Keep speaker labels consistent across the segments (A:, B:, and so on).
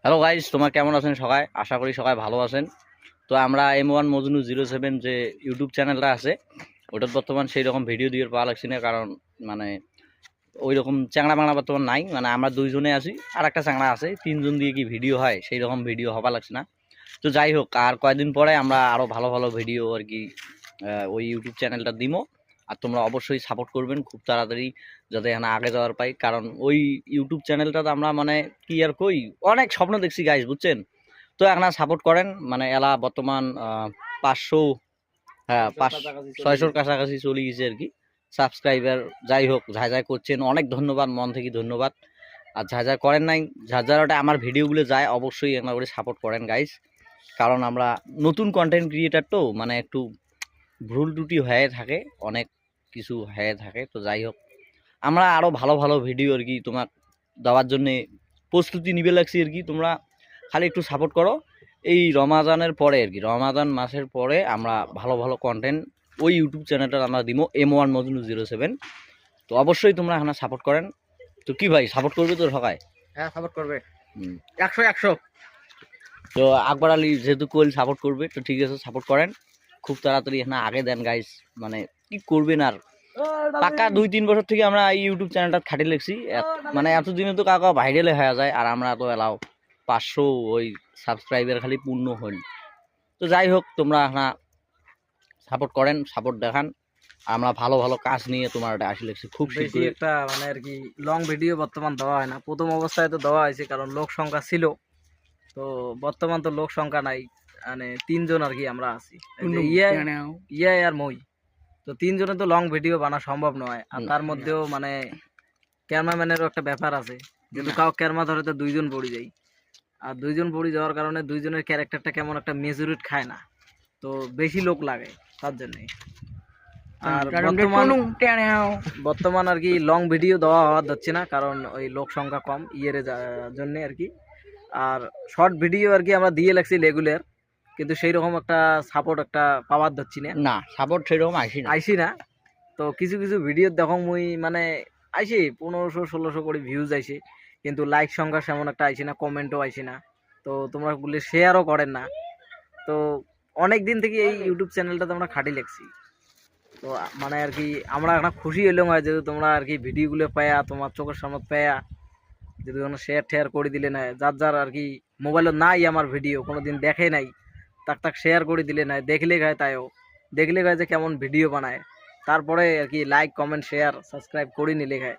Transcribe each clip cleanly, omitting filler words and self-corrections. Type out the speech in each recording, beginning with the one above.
A: Hello guys, তোমার কেমন আছেন সবাই? আশা করি সবাই ভালো আছেন। তো আমরা M1 মজনু 07 যে ইউটিউব চ্যানেলটা আছে ওটার বর্তমান সেই রকম ভিডিও দিয়ে পাওয়া লাগছে না, কারণ মানে ওই রকম চ্যাংড়া বাংলা বর্তমান নাই। মানে আমরা দুইজনে আছি, আর একটা চ্যাংড়া আছে, তিনজন দিয়ে কি ভিডিও হয় সেই রকম ভিডিও হওয়া লাগছে না। তো যাই হোক, আর কয়েকদিন পরে আমরা আরও ভালো ভালো ভিডিও আর কি ওই ইউটিউব চ্যানেলটা দিমো। আর তোমরা অবশ্যই সাপোর্ট করবেন খুব তাড়াতাড়ি, যাতে এখানে আগে যাওয়ার পাই। কারণ ওই ইউটিউব চ্যানেলটাতে আমরা মানে কি আর কই, অনেক স্বপ্ন দেখছি গাইস, বুঝছেন? তো এখানে সাপোর্ট করেন। মানে এলা বর্তমান 500, হ্যাঁ 600-র কাছাকাছি চলে গেছে আর কি সাবস্ক্রাইবার। যাই হোক, যা যা করছেন অনেক ধন্যবাদ, মন থেকে ধন্যবাদ। আর যা যা করেন নাই, যা ওটা আমার ভিডিওগুলো যায়, অবশ্যই একটা করে সাপোর্ট করেন গাইস। কারণ আমরা নতুন কন্টেন্ট ক্রিয়েটার, তো মানে একটু ভুল ত্রুটি হয়ে থাকে, অনেক কিছু হয়ে থাকে। তো যাই হোক, আমরা আরও ভালো ভালো ভিডিও আর কি তোমার দেওয়ার জন্যে প্রস্তুতি নিবে লাগছি আর কি। তোমরা খালি একটু সাপোর্ট করো। এই রমাজানের পরে আর কি, রমাজান মাসের পরে আমরা ভালো ভালো কন্টেন্ট ওই ইউটিউব চ্যানেলটা আমরা দিব, M1 মজনু 07। তো অবশ্যই তোমরা এখানে সাপোর্ট করেন। তো কি ভাই, সাপোর্ট করবে তো সবাই?
B: হ্যাঁ, সাপোর্ট করবে 100
A: তো আকবর আলী যেহেতু কোয়েল সাপোর্ট করবে, তো ঠিক আছে, সাপোর্ট করেন খুব তাড়াতাড়ি, এখানে আগে দেন গাইস। মানে কি করবেন আর, পাকা 2-3 বছর থেকে আমরা এই ইউটিউব চ্যানেলটা খাটি লেগছি। মানে এতদিনে তো কাকা ভাইরালে হয়ে যায়, আর আমরা তো এলাও 500 ওই সাবস্ক্রাইবার খালি পূর্ণ হল। তো যাই হোক, তোমরা এখানে সাপোর্ট করেন, সাপোর্ট দেখান। আমরা ভালো ভালো কাজ নিয়ে তোমার এটা আসি লেগছি খুব
B: বেশি
A: শীঘ্রই।
B: একটা মানে আর কি লং ভিডিও বর্তমান দেওয়া হয় না। প্রথম অবস্থায় তো দেওয়া হয়েছে, কারণ লোক সংখ্যা ছিল। তো বর্তমান তো লোক সংখ্যা নাই, মানে 3জন আর কি আমরা আছি, ইয়াই আর মই। তো 3জনে তো লং ভিডিও বানা সম্ভব নয়। আর তার মধ্যেও মানে ক্যামেরাম্যানেরও একটা ব্যাপার আছে, যেহেতু কাউ ক্যামেরা ধরে তো 2জন পড়ে যাই। আর 2জন পড়ে যাওয়ার কারণে 2জনের ক্যারেক্টারটা কেমন একটা মেজরিট খায় না, তো বেশি লোক লাগে তার জন্যে। আর বর্তমান আর কি লং ভিডিও দেওয়া হওয়া যাচ্ছে না, কারণ ওই লোক সংখ্যা কম ইয়ের জন্য আর কি। আর শর্ট ভিডিও আর কি আমরা দিয়ে লাগছি রেগুলার, কিন্তু সেই রকম একটা সাপোর্ট একটা পাওয়ার যাচ্ছি না।
A: না, সাপোর্ট সেরকম
B: আইসি না। তো কিছু কিছু ভিডিও দেখো মুই মানে আইসি 1500-1600 করে ভিউজ আইসি, কিন্তু লাইক সংখ্যা সেমন একটা আইসি না, কমেন্টও আইসি না। তো তোমরা বলে শেয়ারও করেন না। তো অনেক দিন থেকে এই ইউটিউব চ্যানেলটাতে আমরা খাটি লাগছি। তো মানে আর কি আমরা একটা খুশি হইলাম হয়, যেহেতু তোমরা আর কি ভিডিওগুলো পায়া তোমার চোখের সামনে পায়া যদি কোনো শেয়ার টেয়ার করে দিলে না, যার যার আর কি মোবাইলে নাই আমার ভিডিও কোনোদিন দেখে নাই, তাক শেয়ার করে দিলে না, দেখলে গায় তাইও দেখলে গায় যে কেমন ভিডিও বানায়, তারপরে আর কি লাইক কমেন্ট শেয়ার সাবস্ক্রাইব করে নিলে গায়।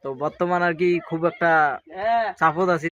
B: তো বর্তমান আর কি খুব একটা চাপত আছি।